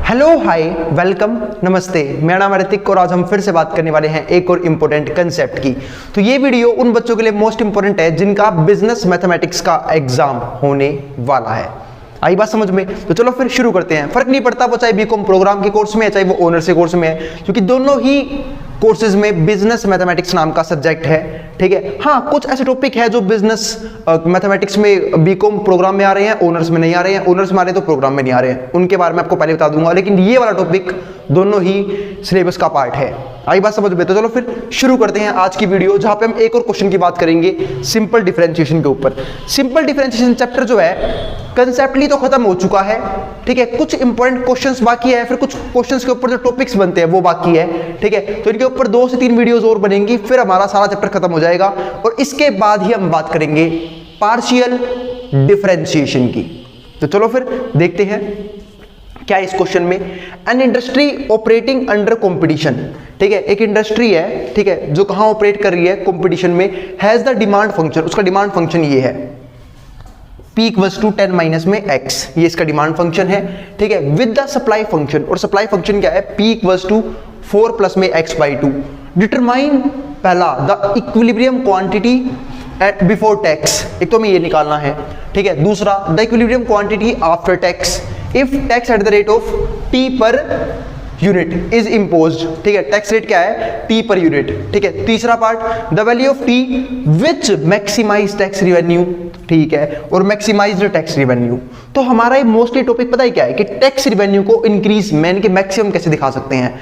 Hello hi welcome नमस्ते, मेरा नाम है ऋतिक और आज हम फिर से बात करने वाले हैं एक और इम्पोर्टेंट कंसेप्ट की। तो ये वीडियो उन बच्चों के लिए मोस्ट इंपोर्टेंट है जिनका बिजनेस मैथमेटिक्स का एग्जाम होने वाला है। आई बात समझ में? तो चलो फिर शुरू करते हैं। फर्क नहीं पड़ता वो चाहे बीकॉम प्रोग्राम के कोर्स में है चाहे वो ऑनर्स के कोर्स में है, क्योंकि दोनों ही कोर्सेज में बिजनेस मैथमेटिक्स नाम का सब्जेक्ट है। ठीक है, हाँ कुछ ऐसे टॉपिक है जो बिजनेस मैथमेटिक्स में बीकॉम प्रोग्राम में आ रहे हैं, ऑनर्स में नहीं आ रहे हैं, ऑनर्स में आ रहे हैं तो प्रोग्राम में नहीं आ रहे हैं, उनके बारे में आपको पहले बता दूंगा। लेकिन ये वाला टॉपिक दोनों ही सिलेबस का पार्ट है। आई बात समझ में? तो चलो फिर शुरू करते हैं आज की वीडियो, जहां पे हम एक और क्वेश्चन की बात करेंगे सिंपल डिफरेंशिएशन के ऊपर। सिंपल डिफरेंशिएशन चैप्टर जो है कंसेप्टली तो खत्म हो चुका है। ठीक है, कुछ इंपॉर्टेंट क्वेश्चंस बाकी है, फिर कुछ क्वेश्चंस के ऊपर जो टॉपिक्स बनते हैं वो बाकी है। ठीक है, तो इनके ऊपर 2 से 3 वीडियोस और बनेंगी, फिर हमारा सारा चैप्टर खत्म हो जाएगा और इसके बाद ही हम बात करेंगे पार्शियल डिफरेंशिएशन की। तो चलो फिर देखते हैं क्या इस क्वेश्चन में। An industry operating under competition, ठीक है, एक इंडस्ट्री है, ठीक है, जो कहां ऑपरेट कर रही है? कंपटीशन में। हैज द डिमांड फंक्शन, उसका डिमांड फंक्शन ये है P इक्वल्स टू 10 माइनस में x, ये इसका डिमांड फंक्शन है। ठीक है, विद द सप्लाई फंक्शन, और सप्लाई फंक्शन क्या है? P इक्वल्स टू 4 प्लस में x बाई 2। डिटरमाइन पहला the equilibrium quantity eight before tax, एक तो हमें ये निकालना है। ठीक है, दूसरा the equilibrium quantity after tax if tax at the rate of t per unit is imposed. ठीक है, टैक्स रेट क्या है? t per unit. ठीक है, तीसरा part the value of t which maximise tax revenue. ठीक है, और मैक्सिमाइज टैक्स रिवेन्यू। तो हमारा ये मोस्टली टॉपिक पता है क्या है कि टैक्स रिवेन्यू को इंक्रीज मैन के मैक्सिमम कैसे दिखा सकते हैं,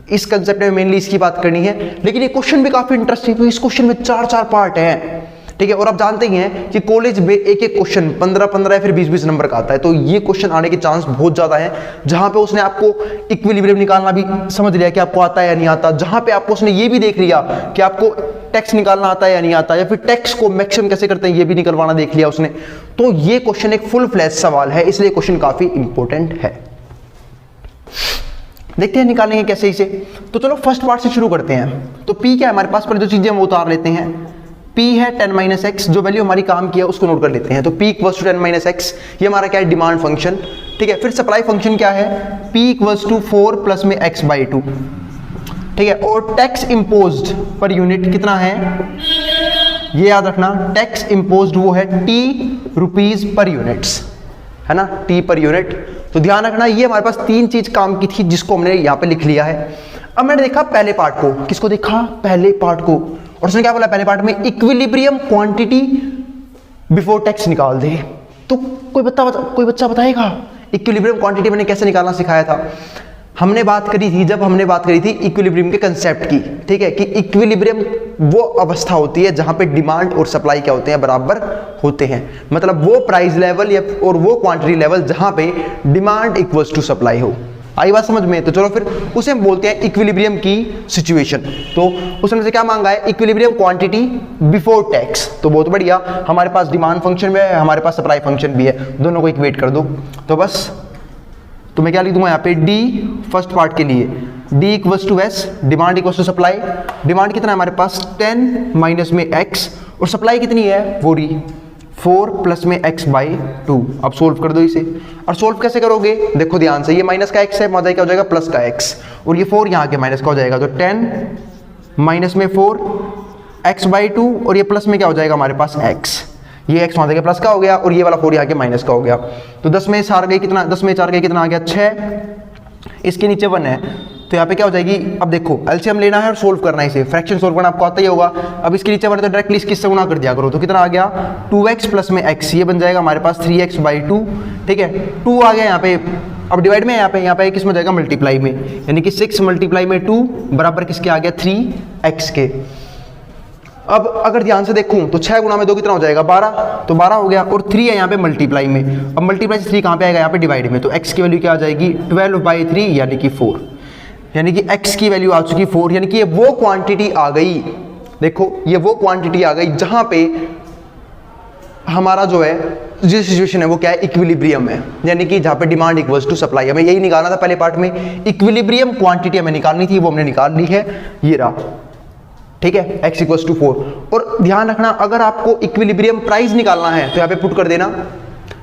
इस कंसेप्ट में मेनली इसकी बात करनी है। लेकिन ये क्वेश्चन भी काफी इंटरेस्टिंग है, इस क्वेश्चन में 4 पार्ट हैं। ठीक है, और आप जानते ही हैं कि कॉलेज में एक क्वेश्चन 15 या फिर 20 नंबर का आता है, तो ये क्वेश्चन आने के चांस बहुत ज्यादा है। जहां पे उसने आपको इक्विलिब्रियम निकालना भी समझ लिया कि आपको आता है या नहीं आता, जहां पे आपको उसने ये भी देख लिया कि आपको टैक्स निकालना आता है या नहीं आता, या फिर टैक्स को मैक्सिमम कैसे करते हैं ये भी निकलवाना देख लिया उसने। तो ये क्वेश्चन एक फुल फ्लैश सवाल है, इसलिए क्वेश्चन काफी इंपॉर्टेंट है। देखते हैं निकालेंगे कैसे इसे। तो चलो फर्स्ट पार्ट से शुरू करते हैं। तो P क्या है हमारे पास, पर जो चीजें हम उतार लेते हैं। P है 10 माइनस एक्स, जो वैल्यू हमारी काम की है उसको नोट कर लेते हैं। तो P equals to 10 minus x, ये हमारा क्या है? Demand function. ठीक है, फिर सप्लाई फंक्शन क्या है? P इक्वल्स टू 4 प्लस में x बाई 2। ठीक है, और टैक्स इम्पोज्ड पर यूनिट कितना है? ये याद रखना, टैक्स इम्पोज्ड वो है t रुपीज पर यूनिट्स, है ना, t पर यूनिट। तो ध्यान रखना ये हमारे पास 3 चीज काम की थी जिसको हमने यहाँ पे लिख लिया है। अब मैंने देखा पहले पार्ट को, किसको देखा? पहले पार्ट को, और उसने क्या बोला पहले पार्ट में? इक्विलिब्रियम क्वांटिटी बिफोर टैक्स निकाल दे। तो कोई बच्चा बताएगा इक्विलिब्रियम क्वांटिटी मैंने कैसे निकालना सिखाया था? हमने बात करी थी, जब हमने बात करी थी इक्विलिब्रियम के कंसेप्ट की। ठीक है, कि इक्विलिब्रियम वो अवस्था होती है जहां पे डिमांड और सप्लाई क्या होते हैं? बराबर होते हैं। मतलब वो प्राइस लेवल या और वो क्वांटिटी लेवल जहां पे डिमांड इक्वल्स टू सप्लाई हो। आई बात समझ में? तो चलो फिर उसे हम बोलते हैं इक्विलिब्रियम की सिचुएशन। तो उसने से क्या मांगा है? Equilibrium quantity before tax. तो बहुत बढ़िया, हमारे पास डिमांड फंक्शन भी है, हमारे पास सप्लाई फंक्शन भी है, दोनों को इक्वेट कर दो। तो बस तो मैं क्या लिख दूंगा यहाँ पे? D फर्स्ट पार्ट के लिए D equals to S, demand equals to supply. Demand कितना है हमारे पास? 10 माइनस में x, और सप्लाई कितनी है? वो 4 प्लस में x बाई 2। अब सोल्व कर दो इसे। और सोल्व कैसे करोगे? देखो ध्यान से, ये माइनस का x है, मजा क्या हो जाएगा? प्लस का x, और ये 4 यहाँ के माइनस का हो जाएगा। तो 10 माइनस में 4 x बाई 2, और ये प्लस में क्या हो जाएगा हमारे पास? x। ये x वहां से प्लस का हो गया और ये वाला 4 यहाँ के माइनस का हो गया। तो 10 में 4 गए कितना? 10 में 4 गए कितना आ गया? 6। इसके नीचे 1 है, तो यहाँ पे क्या हो जाएगी? अब देखो एलसीएम लेना है और सोल्व करना है इसे, फ्रैक्शन सोल्व करना आपको आता ही होगा। अब इसके नीचे 1 है तो डायरेक्टली इससे गुणा कर दिया करो। तो कितना आ गया? 2x प्लस में x, ये बन जाएगा हमारे पास 3x बाई 2। ठीक है, 2 आ गया यहाँ पे। अब डिवाइड में यहाँ पे किस में जाएगा? मल्टीप्लाई में, यानी कि 6 मल्टीप्लाई में 2 बराबर किसके आ गया? 3x के। अब अगर ध्यान से देखूं तो 6 गुणा में 2 कितना हो जाएगा? 12। तो 12 हो गया, और 3 है यहाँ पे मल्टीप्लाई में। अब मल्टीप्लाई से 3 कहाँ पे आएगा? यहाँ पे डिवाइड में। तो x की वैल्यू क्या आ जाएगी? 12 बाई 3 यानी कि 4, यानी कि x की वैल्यू आ चुकी 4, यानी कि ये वो क्वांटिटी आ गई। देखो ये वो क्वांटिटी आ गई जहां पे हमारा जो है जो सिचुएशन है वो क्या है? इक्विलिब्रियम है, यानी कि जहां पे डिमांड इक्वल्स टू सप्लाई। हमें यही निकालना था पहले पार्ट में, इक्विलिब्रियम क्वांटिटी हमें निकालनी थी, वो हमने निकाल ली है, ये रहा। ठीक है, x इक्वल्स टू 4। और ध्यान रखना अगर आपको इक्विलिब्रियम प्राइस निकालना है तो यहाँ पे पुट कर देना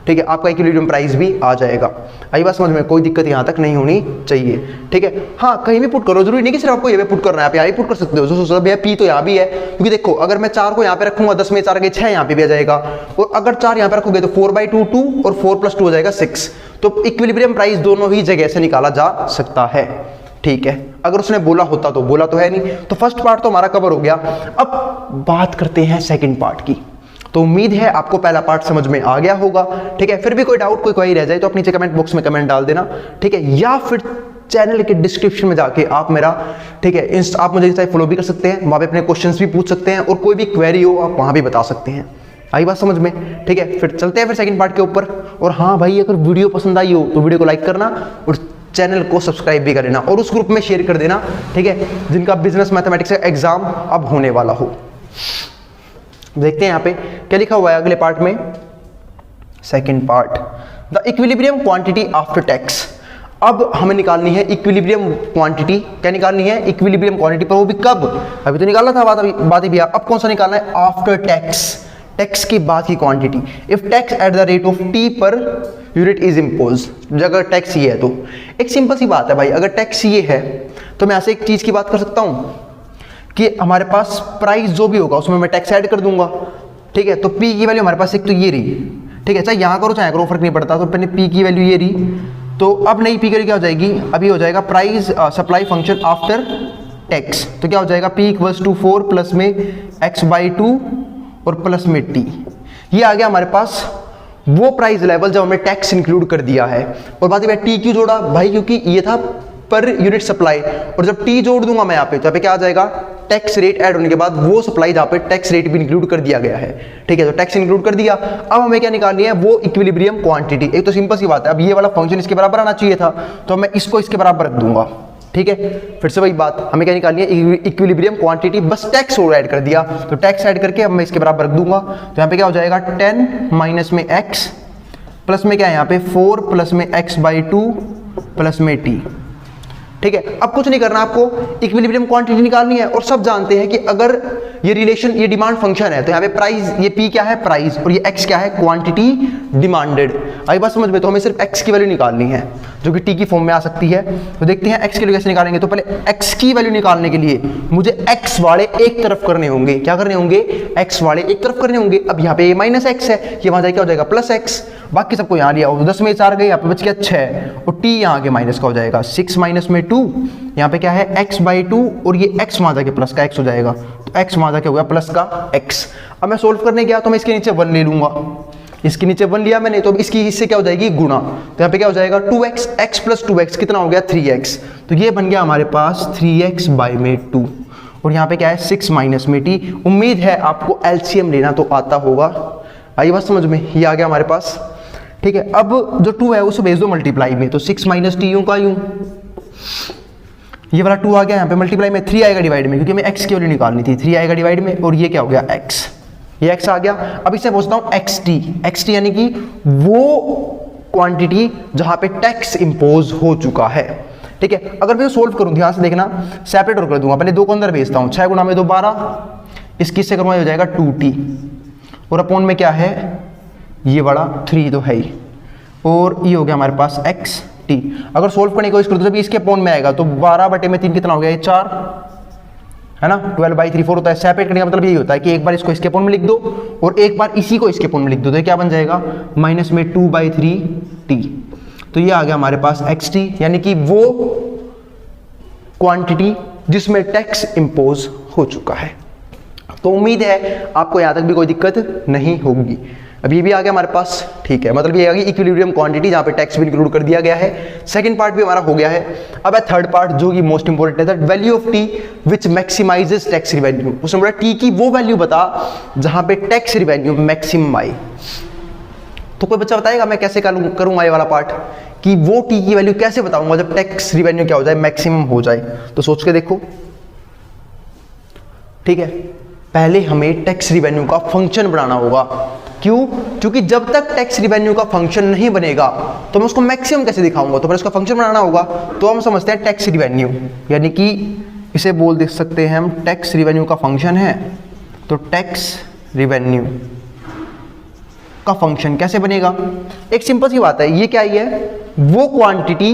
ठीक है, आपका इक्विलिब्रियम प्राइस भी आ जाएगा। आई बात समझ में, कोई दिक्कत यहाँ तक नहीं होनी चाहिए। ठीक है, हाँ कहीं भी पुट करो, जरूरी नहीं कि सिर्फ आपको ये पे पुट करना है, आप यहाँ भी पुट कर सकते हो। जो सोचो भैया पी तो यहाँ भी है, क्योंकि देखो अगर मैं 4 को यहाँ पे रखूंगा 10 में 4 गए 6 यहाँ पे भी आ जाएगा, और अगर 4 यहाँ पे रखोगे तो 4/2 2 और 4 + 2 हो जाएगा 6। तो इक्विलिब्रियम प्राइस दोनों ही जगह से निकाला जा सकता है। ठीक है, अगर उसने बोला होता तो, बोला तो है नहीं। तो फर्स्ट पार्ट तो हमारा कवर हो गया। अब बात करते हैं सेकंड पार्ट की। तो उम्मीद है आपको पहला पार्ट समझ में आ गया होगा। ठीक है, फिर भी कोई डाउट कोई क्वेरी रह जाए तो आप नीचे कमेंट बॉक्स में कमेंट डाल देना। ठीक है, या फिर चैनल के डिस्क्रिप्शन में जाके आप मेरा, ठीक है, आप मुझे चाहे फॉलो भी कर सकते हैं, वहाँ पे अपने क्वेश्चंस भी पूछ सकते हैं, और कोई भी क्वेरी हो आप वहाँ भी बता सकते हैं। आई बात समझ में? ठीक है, फिर चलते हैं फिर सेकंड पार्ट के ऊपर। और हाँ भाई, अगर वीडियो पसंद आई हो तो वीडियो को लाइक करना और चैनल को सब्सक्राइब भी कर लेना, और उस ग्रुप में शेयर कर देना। ठीक है, जिनका बिजनेस मैथमेटिक्स का एग्जाम अब होने वाला हो। देखते हैं यहाँ पे क्या लिखा हुआ है अगले पार्ट में। Second part, the equilibrium quantity after tax. अब हमें निकालनी है इक्विलिब्रियम क्वांटिटी। क्या निकालनी है? इक्विलिब्रियम क्वांटिटी, पर वो भी कब? अभी तो निकालना था बात ही भी। अब कौन सा निकालना है? आफ्टर टैक्स, टैक्स के बाद की quantity. If tax at the rate of T per unit is impose, अगर टैक्स ये है तो एक सिंपल सी बात है भाई, अगर टैक्स ये है तो मैं ऐसे एक चीज की बात कर सकता हूं कि हमारे पास प्राइस जो भी होगा उसमें मैं टैक्स ऐड कर दूंगा। ठीक है, तो पी की वैल्यू हमारे पास एक तो ये रही। ठीक है, चाहे यहाँ करो चाहे करो फर्क नहीं पड़ता। तो पहले पी की वैल्यू ये रही, तो अब नई पी की वैल्यू क्या हो जाएगी? अभी हो जाएगा price supply function after tax. तो क्या हो जाएगा? पी = 4 प्लस में x/2 और प्लस में टी। ये आ गया हमारे पास वो प्राइस लेवल जब हमने टैक्स इंक्लूड कर दिया है। और बात है टी क्यों जोड़ा भाई? क्योंकि ये था पर यूनिट सप्लाई, और जब टी जोड़ दूंगा मैं यहाँ पे तो यहाँ पे क्या आ जाएगा? टैक्स रेट ऐड होने के बाद वो सप्लाई जहाँ पे टैक्स रेट भी इंक्लूड कर दिया गया है। ठीक है, तो टैक्स इंक्लूड कर दिया। अब हमें क्या निकालनी है? वो इक्विलिब्रियम क्वांटिटी। एक तो सिंपल सी बात है, अब ये वाला फंक्शन इसके बराबर आना चाहिए था, तो मैं इसको इसके बराबर रख दूंगा। ठीक है, फिर से वही बात, हमें क्या निकालनी है? इक्विलिब्रियम क्वांटिटी, बस टैक्स और ऐड कर दिया, तो टैक्स ऐड करके अब मैं इसके बराबर रख दूंगा। तो यहाँ पे क्या हो जाएगा? 10 माइनस में x प्लस में क्या है यहाँ पे? 4 प्लस में x/2 प्लस में t। ठीक है, अब कुछ नहीं करना, आपको इक्विलिब्रियम क्वांटिटी निकालनी है। और सब जानते हैं कि अगर ये रिलेशन, ये डिमांड फंक्शन है, तो यहाँ पे प्राइस, ये p क्या है? प्राइस, और ये x क्या है? Quantity demanded. आई बात समझ में? तो हमें सिर्फ x की वैल्यू निकालनी है, जो कि t की फॉर्म में आ सकती है। तो देखते हैं x की वैल्यू कैसे निकालेंगे। तो पहले x की वैल्यू निकालने के लिए मुझे x वाले एक तरफ करने होंगे। क्या करने होंगे? x वाले एक तरफ करने होंगे। अब यहाँ पे ये -x है, ये वहां जाके क्या हो जाएगा? +x। बाकी सबको यहाँ लिया हो, 10 में 4 गए, यहाँ पे बच गया 6, और t यहाँ आगे माइनस का हो जाएगा। 6 माइनस में 2, यहाँ पे क्या है? x/2, और ये x वहां जाके प्लस का x हो जाएगा, तो x वहां जाके हो गया प्लस का x। अब मैं सोल्व करने गया तो मैं इसके नीचे 1 ले लूंगा, इसके नीचे 1 लिया मैंने, तो इसकी इससे क्या हो जाएगी? गुणा। तो यहाँ पे क्या हो जाएगा? 2x, x + 2x कितना हो गया? 3x। तो ये बन गया हमारे पास 3x/2, और यहाँ पे क्या है? 6 माइनस में t। उम्मीद है आपको एलसीएम लेना तो आता होगा। आई बात समझ में? ये आ गया हमारे पास। ठीक है, अब जो 2 है उसे भेज दो मल्टीप्लाई में, तो 6 माइनस टी यूं का यूं, ये वाला 2 आ गया यहाँ पे मल्टीप्लाई में, 3 आएगा डिवाइड में, क्योंकि हमें x की वैल्यू निकालनी थी। 3 आएगा डिवाइड में, और ये क्या हो गया? x। ये x आ गया। अब इससे पूछता हूँ xt यानी कि वो क्वांटिटी जहाँ पे टैक्स इम्पोज हो चुका है। ठीक है, अगर मैं सोल्व करूँ, ध्यान से देखना, सेपरेट और कर दूंगा, पहले 2 को अंदर भेजता हूँ। 6 गुणा में 2 12, इसकी से करूँगा, हो जाएगा 2t, और अपॉन में क्या है? ये बड़ा 3 तो है ही, और ये हो गया हमारे पास xt। अगर सोल्व करने की कोशिश करो तो जब इसके अपॉन में आएगा तो 12/3 कितना हो गया? ये 4 है ना, 12/3 4 होता है। सेपरेट करने का मतलब यही होता है कि एक बार इसको इसके अपॉन में लिख दो और एक बार इसी को इसके अपॉन में लिख दो, तो ये क्या बन जाएगा? -2/3t। तो ये आ गया हमारे पास xt, यानी कि वो क्वांटिटी जिसमें टैक्स इंपोज हो चुका है। तो उम्मीद है आपको यहाँ तक भी कोई दिक्कत नहीं होगी। अब ये भी आ गया हमारे पास। ठीक है, मतलब ये आ गई इक्विलिब्रियम क्वांटिटी जहाँ पे टैक्स भी इंक्लूड कर दिया गया है। सेकंड पार्ट भी हमारा हो गया है। अब है थर्ड पार्ट, जो कि मोस्ट इंपोर्टेंट है, that value of T which maximises tax revenue. उसने बोला टी की वो वैल्यू बता जहाँ पे टैक्स रिवेन्यू मैक्सिमम आए। तो कोई बच्चा बताएगा मैं कैसे करूँगा ये वाला पार्ट, कि वो टी की वैल्यू कैसे बताऊंगा जब टैक्स रिवेन्यू क्या हो जाए? मैक्सिमम हो जाए। तो सोच के देखो। ठीक है, पहले हमें टैक्स रिवेन्यू का फंक्शन बनाना होगा। क्यों? क्योंकि जब तक टैक्स रिवेन्यू का फंक्शन नहीं बनेगा तो मैं उसको मैक्सिमम कैसे दिखाऊंगा? तो फिर उसका फंक्शन बनाना होगा। तो हम समझते हैं टैक्स रिवेन्यू, यानी कि इसे बोल दे सकते हैं हम टैक्स रिवेन्यू का फंक्शन है। तो टैक्स रिवेन्यू का फंक्शन कैसे बनेगा? एक सिंपल सी बात है, ये क्या ही है, वो क्वांटिटी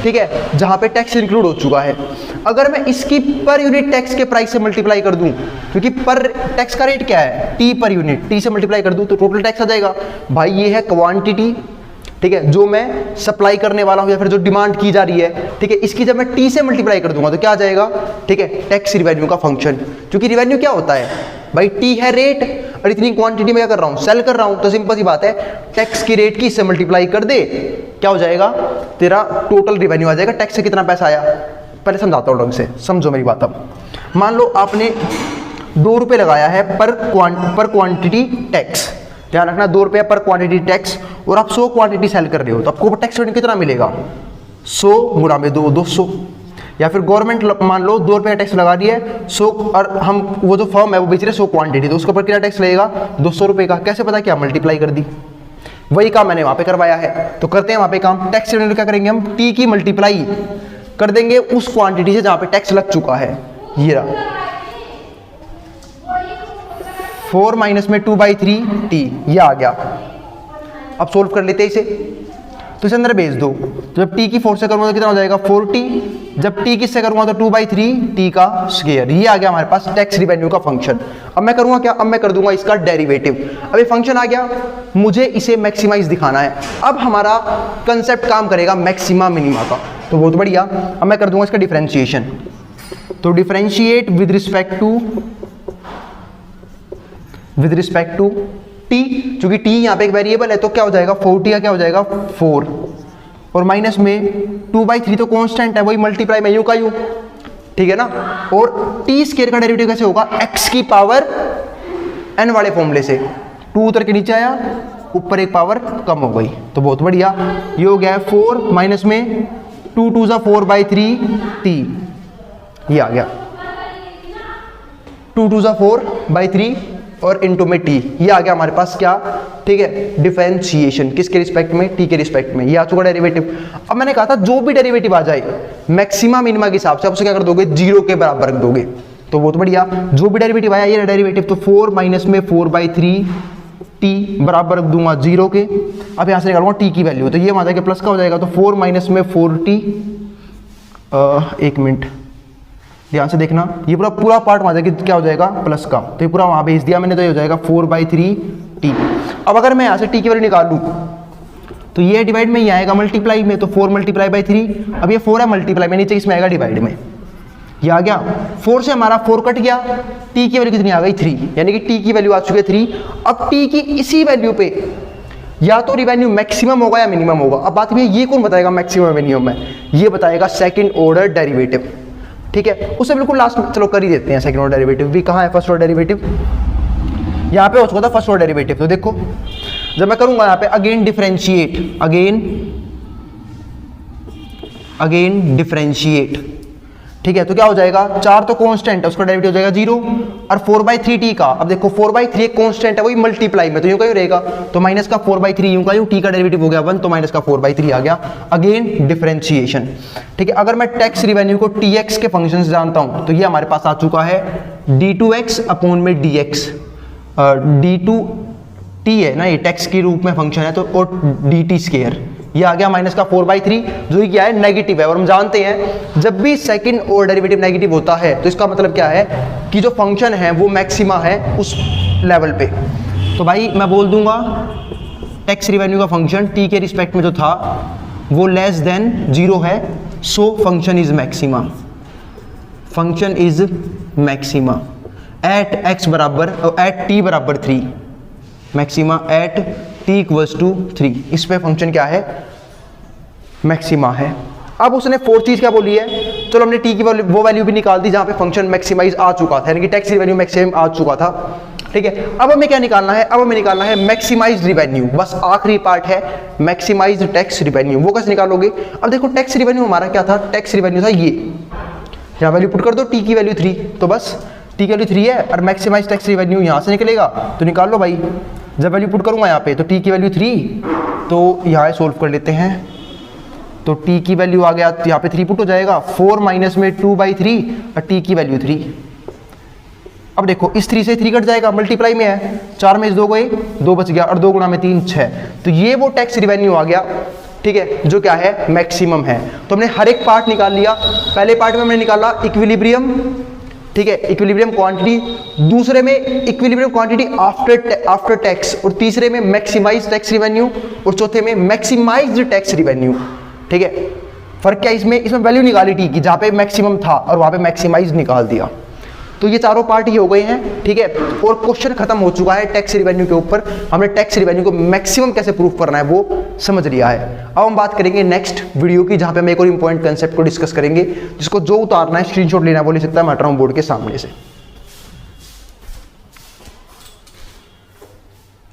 ठीक है जहां पे टैक्स इंक्लूड हो चुका है। अगर मैं इसकी पर यूनिट टैक्स के प्राइस से मल्टीप्लाई कर दूं, क्योंकि पर टैक्स का रेट क्या है, टी पर यूनिट, टी से मल्टीप्लाई कर दूं तो टोटल टैक्स आ जाएगा। भाई ये है क्वांटिटी, ठीक है, जो मैं सप्लाई करने वाला हूं या फिर जो डिमांड की जा रही है, ठीक है, इसकी जब मैं टी से मल्टीप्लाई कर दूंगा तो क्या आ जाएगा, ठीक है, टैक्स रिवेन्यू का फंक्शन। क्योंकि रिवेन्यू क्या होता है भाई, टी है रेट, और इतनी क्वांटिटी में क्या कर रहा हूं, सेल कर रहा हूं, तो सिंपल सी बात है, टैक्स की रेट की इससे मल्टीप्लाई कर दे, क्या हो जाएगा, तेरा टोटल रिवेन्यू आ जाएगा। टैक्स से कितना पैसा आया, पहले समझाता हूं ढंग से, समझो मेरी बात। अब मान लो आपने 2 रुपये लगाया है पर क्वांटिटी टैक्स, ध्यान रखना 2 रुपये पर क्वांटिटी टैक्स, और आप 100 क्वांटिटी सेल कर रहे हो तो आपको टैक्स रेट कितना मिलेगा, 100 गुणा में 200। या फिर गवर्नमेंट मान लो 2 रुपये टैक्स लगा दिया है 100, और हम वो जो फर्म है वो बेच रहे 100 क्वांटिटी, तो उसके ऊपर कितना टैक्स लगेगा, 200 रुपये का। कैसे पता, क्या मल्टीप्लाई कर दी, वही काम मैंने वहां पे करवाया है। तो करते हैं वहां पे काम, टैक्स रेवेन्यू क्या करेंगे हम, टी की मल्टीप्लाई कर देंगे उस क्वांटिटी से जहां पे टैक्स लग चुका है। ये रहा 4 माइनस में 2/3 टी, ये आ गया। अब सोल्व कर लेते हैं इसे, तो इसे अंदर भेज दो, तो जब टी की 4 से करूंगा तो कितना हो जाएगा 4t, जब टी किससे करूंगा तो 2/3 टी का स्क्वायर। ये आ गया हमारे पास टैक्स रिवेन्यू का फंक्शन। अब मैं करूंगा क्या, अब मैं कर दूंगा इसका डेरिवेटिव। अब ये फंक्शन आ गया, मुझे इसे मैक्सिमाइज दिखाना है। अब हमारा कंसेप्ट काम करेगा मैक्सिमा मिनिमा का, तो बहुत बढ़िया। अब मैं कर दूंगा इसका डिफरेंशिएशन, तो differentiate with respect to t, चूंकि टी यहाँ पे एक वेरिएबल है तो क्या हो जाएगा 4t का क्या हो जाएगा 4, और माइनस में 2/3 तो कांस्टेंट है, वही मल्टीप्लाई में यूं का यूं, ठीक है ना। और टी स्क्वायर का डेरिवेटिव कैसे होगा, x की पावर n वाले फॉर्मूले से, 2 उतर के नीचे आया, ऊपर एक पावर कम हो गई, तो बहुत बढ़िया। ये हो गया 4 माइनस में 2 2 4/3 t, ये आ गया 2 2 4/3 और इनटू में टी, ये आ गया हमारे पास क्या, ठीक है, डिफरेंशिएशन किसके रिस्पेक्ट में, टी के रिस्पेक्ट में, ये आ चुका डेरिवेटिव। अब मैंने कहा था जो भी डेरिवेटिव आ जाए मैक्सिमा मिनिमा के हिसाब से आप उसे क्या कर दोगे, 0 के बराबर रख दोगे, तो बहुत बढ़िया। जो भी डेरिवेटिव आया ये डेरिवेटिव, तो 4 माइनस में 4/3 टी बराबर रख दूंगा 0 के। अब यहाँ से निकालूंगा टी की वैल्यू, तो ये आ जाएगा प्लस का हो जाएगा, तो 4 माइनस में 4t, एक मिनट ध्यान से देखना, ये पूरा पार्ट वहाँ जाएगा क्या हो जाएगा प्लस का, तो ये पूरा वहाँ भेज दिया मैंने, तो ये हो जाएगा 4/3 टी। अब अगर मैं यहाँ से टी की वैल्यू निकाल लूँ तो ये डिवाइड में ही आएगा मल्टीप्लाई में, तो 4 मल्टीप्लाई बाई 3, अब ये 4 है मल्टीप्लाई में, नीचे इसमें आएगा डिवाइड में, ये आ गया 4 से हमारा 4 कट गया, टी की वैल्यू कितनी आ गई 3, यानी कि टी की वैल्यू आ चुकी है 3। अब टी की इसी वैल्यू पे या तो रिवेन्यू मैक्सिमम होगा या मिनिमम होगा। अब बात में ये कौन बताएगा मैक्सिमम मिनिमम में, ये बताएगा सेकंड ऑर्डर डेरिवेटिव, ठीक है, उसे बिल्कुल लास्ट में चलो कर ही देते हैं। सेकंड ऑर्डर डेरिवेटिव भी कहाँ है, फर्स्ट ऑर्डर डेरिवेटिव यहाँ पे हो चुका था फर्स्ट ऑर्डर डेरिवेटिव। तो देखो जब मैं करूंगा यहाँ पे अगेन डिफरेंशिएट, अगेन डिफरेंशिएट, ठीक है, तो क्या हो जाएगा, 4 तो कांस्टेंट है, उसका डेरिवेटिव हो जाएगा 0, और 4/3t का, अब देखो 4/3 एक कांस्टेंट है, वही मल्टीप्लाई में, तो यूं का यूं रहेगा, तो माइनस का 4/3 यूं का यूं, t का डेरिवेटिव हो गया 1, तो माइनस का 4/3 आ गया, अगेन डिफरेंशिएशन, ठीक है। अगर मैं टैक्स रिवेन्यू को tx के फंक्शन से जानता हूं तो ये हमारे पास आ चुका है d2x अपॉन में dx, d2t है ना, ये टैक्स के रूप में फंक्शन है, तो dt स्क्वायर, ये आ गया माइनस का 4/3, जो क्या है नेगेटिव है, और हम जानते हैं जब भी सेकंड ऑर्डर डेरिवेटिव नेगेटिव होता है तो इसका मतलब क्या है कि जो फंक्शन है वो मैक्सिमा है उस लेवल पे। तो भाई मैं बोल दूंगा टैक्स रिवेन्यू का फंक्शन टी के रिस्पेक्ट में जो था वो लेस देन 0 है, so function is maxima, function is maxima at x बराबर एट t बराबर 3, maxima at t equals to 3, इस पे फंक्शन क्या है मैक्सिमा है। अब उसने फोर्थ चीज क्या बोली है, चलो हमने t की वो वैल्यू भी निकाल दी जहां पे फंक्शन मैक्सिमाइज आ चुका था, यानी कि टैक्स रिवेन्यू मैक्सिमम आ चुका था, ठीक है। अब हमें क्या निकालना है, अब हमें निकालना है मैक्सिमाइज रिवेन्यू, बस आखिरी पार्ट है मैक्सिमाइज टैक्स रिवेन्यू। वो कैसे निकालोगे, अब देखो टैक्स रिवेन्यू हमारा क्या था, टैक्स रिवेन्यू था ये, यहाँ वैल्यू पुट कर दो t की वैल्यू 3, तो बस t की वैल्यू 3 है, और मैक्सिमाइज टैक्स रिवेन्यू यहाँ से निकलेगा, तो निकाल लो भाई। जब वैल्यू पुट करूंगा यहाँ पे तो t की वैल्यू 3, तो यहाँ सोल्व कर लेते हैं, तो t की वैल्यू आ गया, तो यहाँ पे 3 पुट हो जाएगा, 4 माइनस में 2/3 और t की वैल्यू 3, अब देखो इस 3 से 3 कट जाएगा, मल्टीप्लाई में है, 4 में 2 गए, 2 बच गया, और 2 गुणा में 3 6। तो ये वो टैक्स रिवेन्यू आ गया, ठीक है, जो क्या है मैक्सिमम है। तो हमने हर एक पार्ट निकाल लिया। पहले पार्ट में हमने निकाला इक्विलिब्रियम, ठीक है, इक्विलिब्रियम क्वांटिटी, दूसरे में इक्विलिब्रियम क्वांटिटी आफ्टर टैक्स, और तीसरे में मैक्सिमाइज टैक्स रिवेन्यू, और चौथे में मैक्सिमाइज्ड टैक्स रिवेन्यू, ठीक है। फर्क क्या है इसमें वैल्यू निकाली टी की, जहाँ पे मैक्सिमम था और वहाँ पे मैक्सिमाइज निकाल दिया। तो ये चारों पार्ट ये हो गए हैं, ठीक है। और क्वेश्चन खत्म हो चुका है टैक्स रिवेन्यू के ऊपर। हमने टैक्स रिवेन्यू को मैक्सिमम कैसे प्रूफ करना है वो समझ लिया है। अब हम बात करेंगे नेक्स्ट वीडियो की, जहाँ पे हम एक और इंपॉर्टेंट कंसेप्ट को डिस्कस करेंगे, जिसको जो उतारना है, स्क्रीनशॉट लेना है, वो ले सकता है, मैं हट रहा हूँ बोर्ड के सामने से।